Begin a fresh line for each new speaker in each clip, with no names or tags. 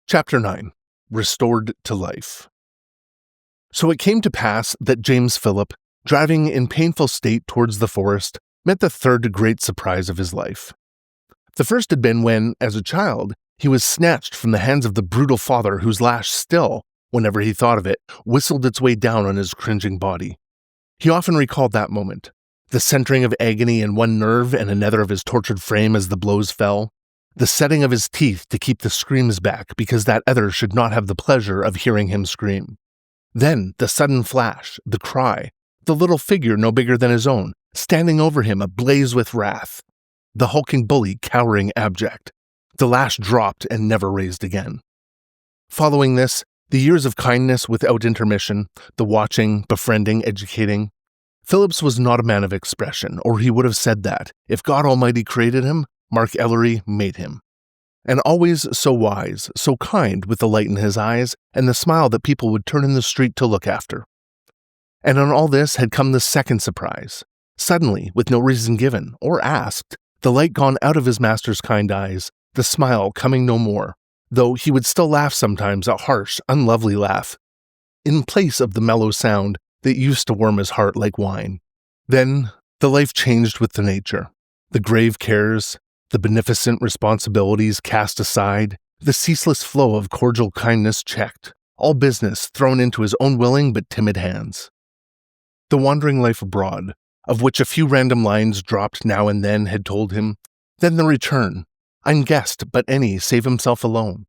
Chapter 9. Restored to Life. So it came to pass that James Philip, driving in painful state towards the forest, met the third great surprise of his life. The first had been when, as a child, he was snatched from the hands of the brutal father whose lash still, whenever he thought of it, whistled its way down on his cringing body. He often recalled that moment, the centering of agony in one nerve and another of his tortured frame as the blows fell, the setting of his teeth to keep the screams back because that other should not have the pleasure of hearing him scream. Then the sudden flash, the cry, the little figure no bigger than his own, standing over him ablaze with wrath, the hulking bully cowering abject, the lash dropped and never raised again. Following this, the years of kindness without intermission, the watching, befriending, educating. Phillips was not a man of expression, or he would have said that, if God Almighty created him, Mark Ellery made him. And always so wise, so kind with the light in his eyes and the smile that people would turn in the street to look after. And on all this had come the second surprise. Suddenly, with no reason given or asked, the light gone out of his master's kind eyes, the smile coming no more, though he would still laugh sometimes a harsh, unlovely laugh, in place of the mellow sound that used to warm his heart like wine. Then the life changed with the nature. The grave cares, the beneficent responsibilities cast aside, the ceaseless flow of cordial kindness checked, all business thrown into his own willing but timid hands. The wandering life abroad, of which a few random lines dropped now and then had told him, then the return, unguessed but any save himself alone,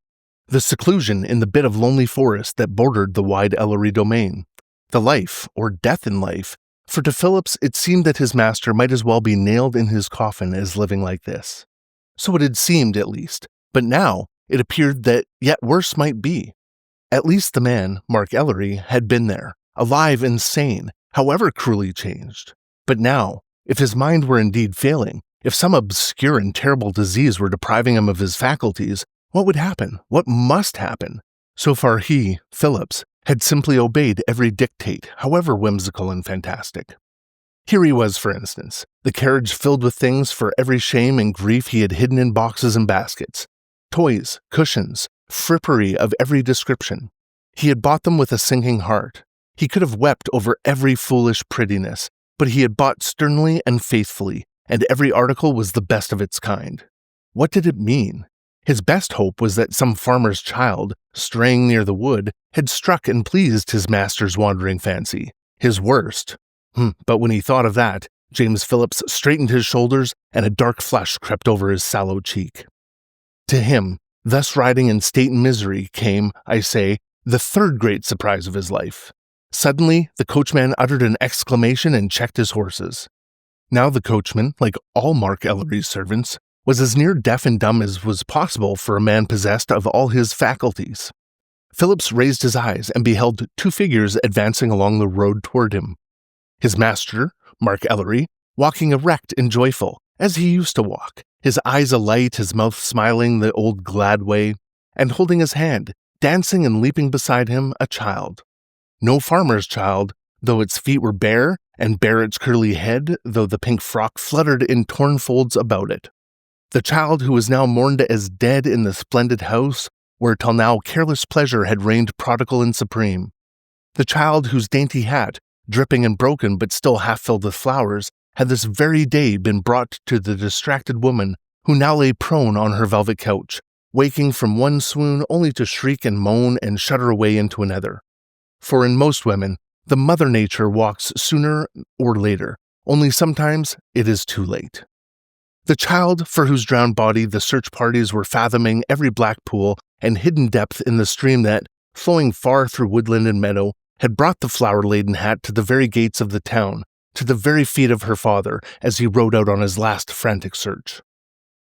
the seclusion in the bit of lonely forest that bordered the wide Ellery domain, the life, or death in life, for to Phillips it seemed that his master might as well be nailed in his coffin as living like this. So it had seemed, at least, but now it appeared that yet worse might be. At least the man, Mark Ellery, had been there, alive and sane, however cruelly changed. But now, if his mind were indeed failing, if some obscure and terrible disease were depriving him of his faculties, what would happen? What must happen? So far he, Phillips, had simply obeyed every dictate, however whimsical and fantastic. Here he was, for instance, the carriage filled with things for every shame and grief he had hidden in boxes and baskets, toys, cushions, frippery of every description. He had bought them with a sinking heart. He could have wept over every foolish prettiness, but he had bought sternly and faithfully, and every article was the best of its kind. What did it mean? His best hope was that some farmer's child, straying near the wood, had struck and pleased his master's wandering fancy. His worst. But when he thought of that, James Phillips straightened his shoulders and a dark flush crept over his sallow cheek. To him, thus riding in state and misery, came, I say, the third great surprise of his life. Suddenly, the coachman uttered an exclamation and checked his horses. Now the coachman, like all Mark Ellery's servants, was as near deaf and dumb as was possible for a man possessed of all his faculties. Phillips raised his eyes and beheld two figures advancing along the road toward him. His master, Mark Ellery, walking erect and joyful, as he used to walk, his eyes alight, his mouth smiling the old glad way, and holding his hand, dancing and leaping beside him, a child. No farmer's child, though its feet were bare, and bare its curly head, though the pink frock fluttered in torn folds about it. The child who was now mourned as dead in the splendid house, where till now careless pleasure had reigned prodigal and supreme. The child whose dainty hat, dripping and broken but still half filled with flowers, had this very day been brought to the distracted woman who now lay prone on her velvet couch, waking from one swoon only to shriek and moan and shudder away into another. For in most women, the mother nature walks sooner or later, only sometimes it is too late. The child for whose drowned body the search parties were fathoming every black pool and hidden depth in the stream that, flowing far through woodland and meadow, had brought the flower-laden hat to the very gates of the town, to the very feet of her father, as he rode out on his last frantic search.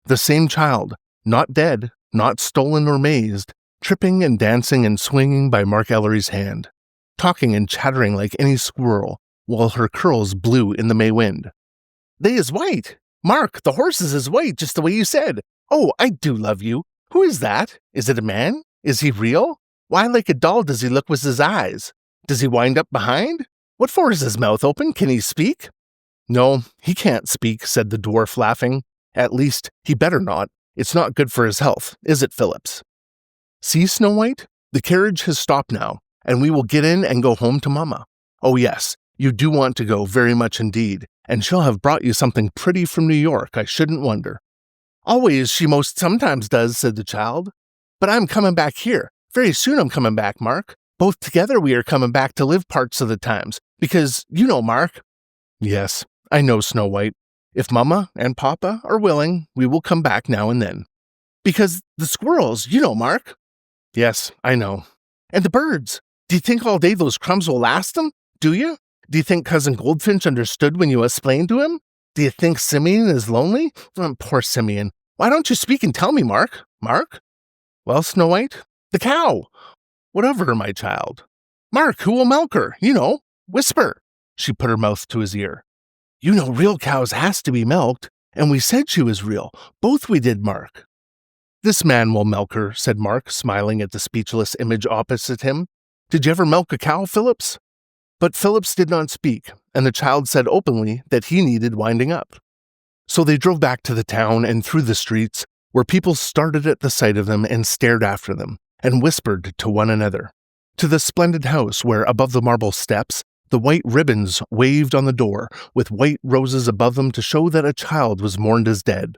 The same child, not dead, not stolen or mazed, tripping and dancing and swinging by Mark Ellery's hand, talking and chattering like any squirrel, while her curls blew in the May wind. "They is white! Mark, the horses is white, just the way you said. Oh, I do love you. Who is that? Is it a man? Is he real? Why like a doll does he look with his eyes? Does he wind up behind? What for is his mouth open? Can he speak?" "No, he can't speak," said the dwarf, laughing. "At least, he better not. It's not good for his health, is it, Phillips?" See, Snow White? The carriage has stopped now, and we will get in and go home to Mama. Oh yes, you do want to go very much indeed, and she'll have brought you something pretty from New York, I shouldn't wonder." "Always, she most sometimes does," said the child. "But I'm coming back here. Very soon I'm coming back, Mark. Both together we are coming back to live parts of the times, because, you know, Mark." "Yes, I know, Snow White. If Mama and Papa are willing, we will come back now and then." "Because the squirrels, you know, Mark." "Yes, I know." "And the birds. Do you think all day those crumbs will last them? Do you? Do you think Cousin Goldfinch understood when you explained to him? Do you think Simeon is lonely? Poor Simeon. Why don't you speak and tell me, Mark? Mark?" "Well, Snow White?" "The cow." "What of her, my child?" "Mark, who will milk her? You know. Whisper." She put her mouth to his ear. "You know real cows has to be milked, and we said she was real. Both we did, Mark." "This man will milk her," said Mark, smiling at the speechless image opposite him. "Did you ever milk a cow, Phillips?" But Phillips did not speak, and the child said openly that he needed winding up. So they drove back to the town and through the streets, where people started at the sight of them and stared after them, and whispered to one another, to the splendid house where, above the marble steps, the white ribbons waved on the door, with white roses above them to show that a child was mourned as dead.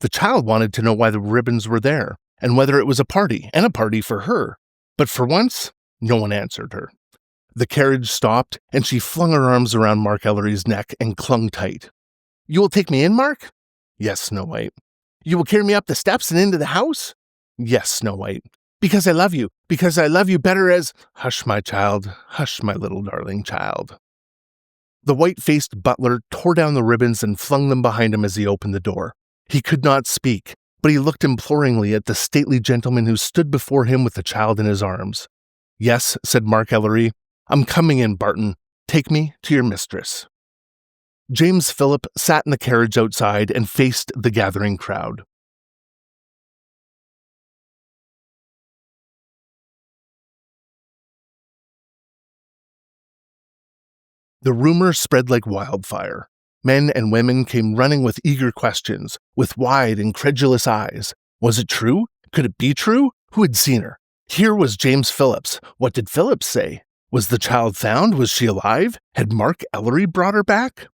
The child wanted to know why the ribbons were there, and whether it was a party, and a party for her. But for once, no one answered her. The carriage stopped, and she flung her arms around Mark Ellery's neck and clung tight. "You will take me in, Mark?" "Yes, Snow White." "You will carry me up the steps and into the house?" "Yes, Snow White." "Because I love you better as—" "Hush, my child, hush, my little darling child." The white-faced butler tore down the ribbons and flung them behind him as he opened the door. He could not speak, but he looked imploringly at the stately gentleman who stood before him with the child in his arms. "Yes," said Mark Ellery. "I'm coming in, Barton. Take me to your mistress." James Phillip sat in the carriage outside and faced the gathering crowd. The rumor spread like wildfire. Men and women came running with eager questions, with wide, incredulous eyes. Was it true? Could it be true? Who had seen her? Here was James Phillips. What did Phillips say? Was the child found? Was she alive? Had Mark Ellery brought her back?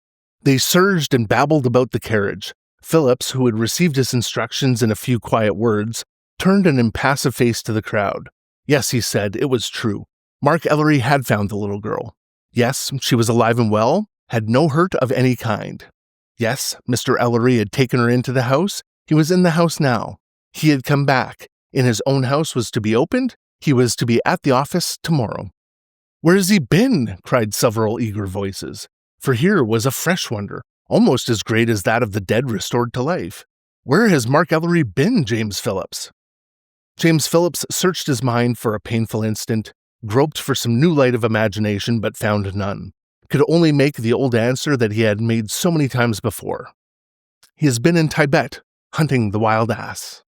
They surged and babbled about the carriage. Phillips, who had received his instructions in a few quiet words, turned an impassive face to the crowd. Yes, he said, it was true. Mark Ellery had found the little girl. Yes, she was alive and well, had no hurt of any kind. Yes, Mr. Ellery had taken her into the house. He was in the house now. He had come back. In his own house was to be opened. He was to be at the office tomorrow. "Where has he been?" cried several eager voices. For here was a fresh wonder, almost as great as that of the dead restored to life. "Where has Mark Ellery been, James Phillips?" James Phillips searched his mind for a painful instant, groped for some new light of imagination, but found none. Could only make the old answer that he had made so many times before. "He has been in Tibet, hunting the wild ass."